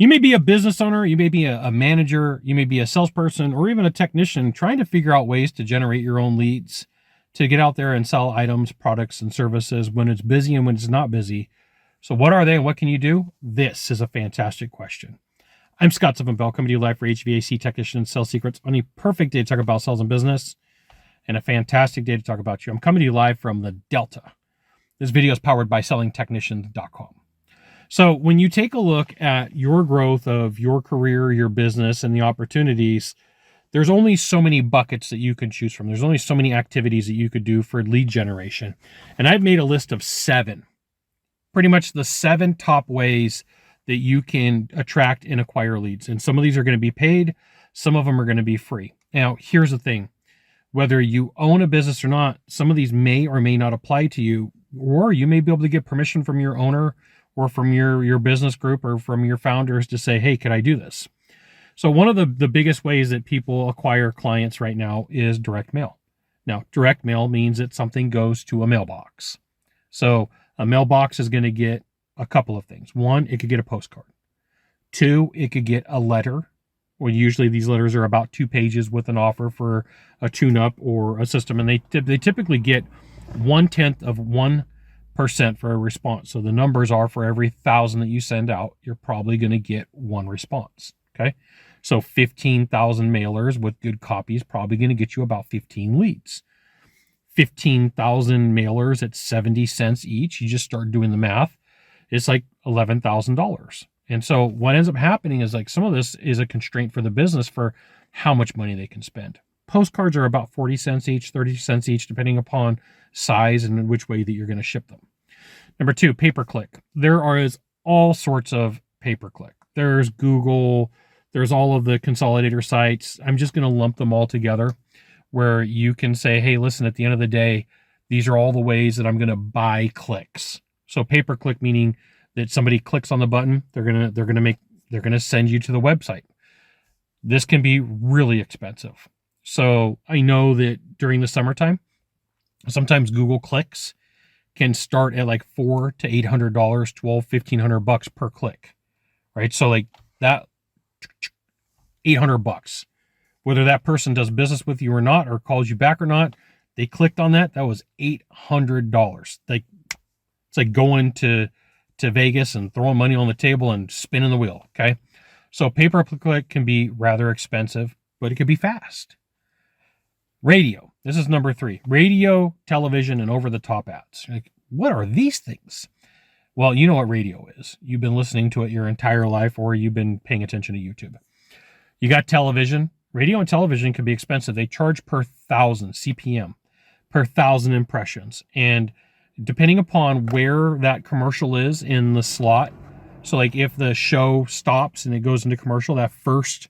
You may be a business owner, you may be a manager, you may be a salesperson, or even a technician trying to figure out ways to generate your own leads, to get out there and sell items, products, and services when it's busy and when it's not busy. So what are they and what can you do? This is a fantastic question. I'm Scott Sylvan Bell, coming to you live for HVAC technician sales secrets on a perfect day to talk about sales and business, and a fantastic day to talk about you. I'm coming to you live from the Delta. This video is powered by sellingtechnicians.com. So when you take a look at your growth of your career, your business, and the opportunities, there's only so many buckets that you can choose from. There's only so many activities that you could do for lead generation. And I've made a list of 7, pretty much the 7 top ways that you can attract and acquire leads. And some of these are going to be paid. Some of them are going to be free. Now, here's the thing. Whether you own a business or not, some of these may or may not apply to you, or you may be able to get permission from your owner or from your business group or from your founders to say, hey, could I do this? So one of the biggest ways that people acquire clients right now is direct mail. Now, direct mail means that something goes to a mailbox. So a mailbox is going to get a couple of things. 1, it could get a postcard. 2, it could get a letter. Well, usually these letters are about 2 pages with an offer for a tune-up or a system, and they typically get 1/10 of 1% for a response. So the numbers are, for every 1,000 that you send out, you're probably going to get 1 response. Okay. So 15,000 mailers with good copies probably going to get you about 15 leads. 15,000 mailers at 70 cents each. You just start doing the math. It's like $11,000. And so what ends up happening is, like, some of this is a constraint for the business for how much money they can spend. Postcards are about 40 cents each, 30 cents each, depending upon size and which way that you're going to ship them. Number 2, pay-per-click. There is all sorts of pay-per-click. There's Google, there's all of the consolidator sites. I'm just going to lump them all together, where you can say, hey, listen, at the end of the day, these are all the ways that I'm going to buy clicks. So pay-per-click meaning that somebody clicks on the button, they're going to send you to the website. This can be really expensive. So I know that during the summertime, sometimes Google clicks can start at like $400 to $800, $1,200, $1,500 per click, right? So like that, $800. Whether that person does business with you or not, or calls you back or not, they clicked on that. That was $800. Like, it's like going to Vegas and throwing money on the table and spinning the wheel. Okay. So pay-per-click can be rather expensive, but it can be fast. Radio. This is number 3. Radio, television, and over-the-top ads. Like, what are these things? Well, you know what radio is. You've been listening to it your entire life, or you've been paying attention to YouTube. You got television. Radio and television can be expensive. They charge per 1,000 CPM, per 1,000 impressions. And depending upon where that commercial is in the slot, so like if the show stops and it goes into commercial, that first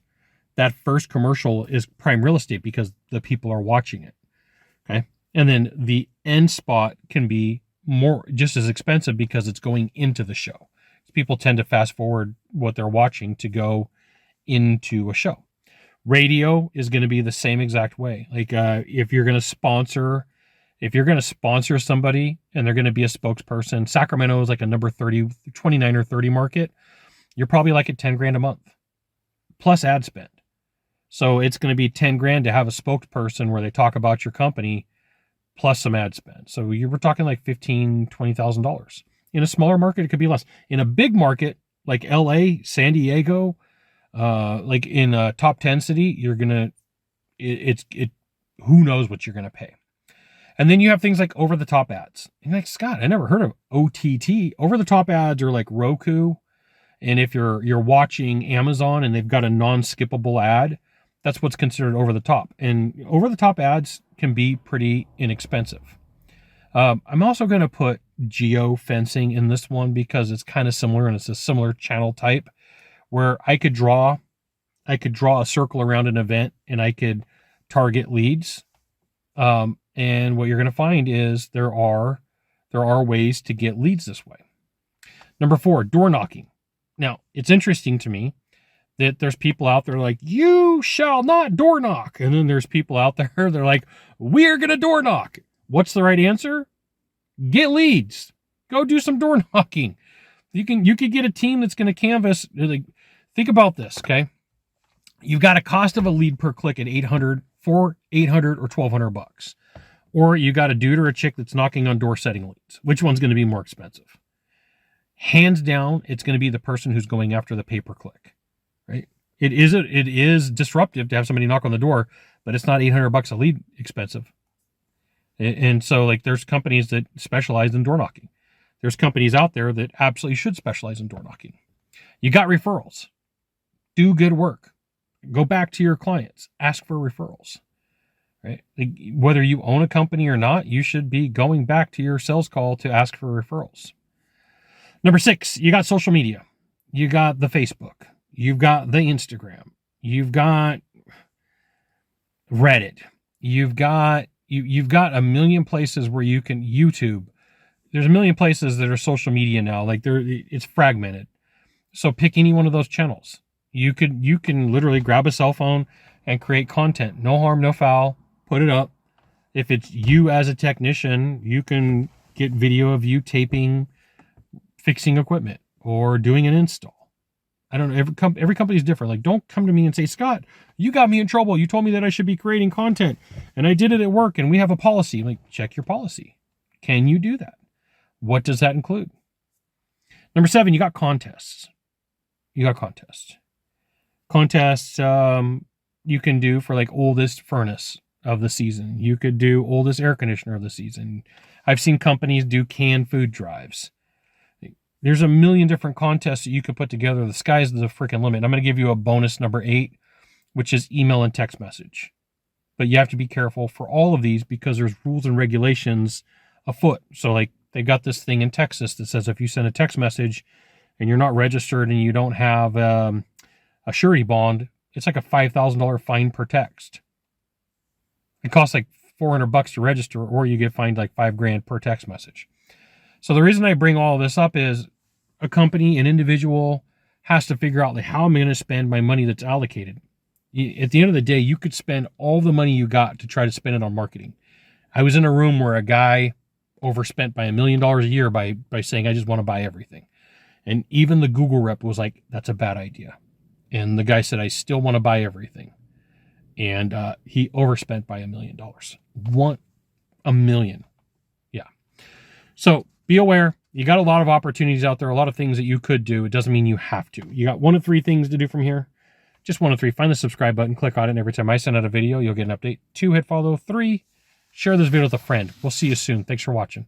commercial is prime real estate because the people are watching it. Okay. And then the end spot can be just as expensive because it's going into the show. People tend to fast forward what they're watching to go into a show. Radio is going to be the same exact way. Like if you're going to sponsor somebody and they're going to be a spokesperson, Sacramento is like a number 29 or 30 market. You're probably like at 10 grand a month plus ad spend. So it's going to be 10 grand to have a spokesperson where they talk about your company plus some ad spend. So we're talking like $15,000, $20,000. In a smaller market, it could be less. In a big market like LA, San Diego, like in a top 10 city, who knows what you're going to pay. And then you have things like over-the-top ads. And like, Scott, I never heard of OTT. Over-the-top ads are like Roku. And if you're watching Amazon and they've got a non-skippable ad, that's what's considered over-the-top. And over-the-top ads can be pretty inexpensive. I'm also going to put geo-fencing in this one because it's kind of similar, and it's a similar channel type where I could draw a circle around an event and I could target leads. And what you're going to find is there are ways to get leads this way. Number 4, door knocking. Now, it's interesting to me that there's people out there like, you shall not door knock. And then there's people out there, they're like, we're going to door knock. What's the right answer? Get leads. Go do some door knocking. You could get a team that's going to canvas. Like, Think about this, okay? You've got a cost of a lead per click at $800 or $1,200. Or you got a dude or a chick that's knocking on door setting leads. Which one's going to be more expensive? Hands down, it's going to be the person who's going after the pay-per-click, right? It is disruptive to have somebody knock on the door, but it's not $800 a lead expensive. And so, like, there's companies that specialize in door knocking. There's companies out there that absolutely should specialize in door knocking. You got referrals. Do good work. Go back to your clients. Ask for referrals, right? Like, whether you own a company or not, you should be going back to your sales call to ask for referrals. Number 6, you got social media. You got the Facebook. You've got the Instagram. You've got Reddit. You've got a million places where you can YouTube. There's a million places that are social media now. Like, it's fragmented. So pick any one of those channels. You can literally grab a cell phone and create content. No harm, no foul. Put it up. If it's you as a technician, you can get video of you taping, fixing equipment, or doing an install. I don't know. Every company is different. Like, don't come to me and say, Scott, you got me in trouble. You told me that I should be creating content, and I did it at work, and we have a policy. I'm like, check your policy. Can you do that? What does that include? Number 7, you got contests. Contests you can do for, like, oldest furnace of the season. You could do oldest air conditioner of the season. I've seen companies do canned food drives. There's a million different contests that you could put together. The sky's the freaking limit. I'm going to give you a bonus number 8, which is email and text message. But you have to be careful for all of these because there's rules and regulations afoot. So, like, they've got this thing in Texas that says if you send a text message and you're not registered and you don't have a surety bond, it's like a $5,000 fine per text. It costs like $400 to register, or you get fined like $5,000 per text message. So the reason I bring all this up is a company, an individual has to figure out, like, how am I going to spend my money that's allocated? At the end of the day, you could spend all the money you got to try to spend it on marketing. I was in a room where a guy overspent by $1 million a year by saying, I just want to buy everything. And even the Google rep was like, that's a bad idea. And the guy said, I still want to buy everything. And he overspent by $1 million. $1 million. Yeah. So be aware. You got a lot of opportunities out there, a lot of things that you could do. It doesn't mean you have to. You got 1 of 3 things to do from here. Just 1 of 3. Find the subscribe button, click on it, and every time I send out a video, you'll get an update. 2, hit follow. 3, share this video with a friend. We'll see you soon. Thanks for watching.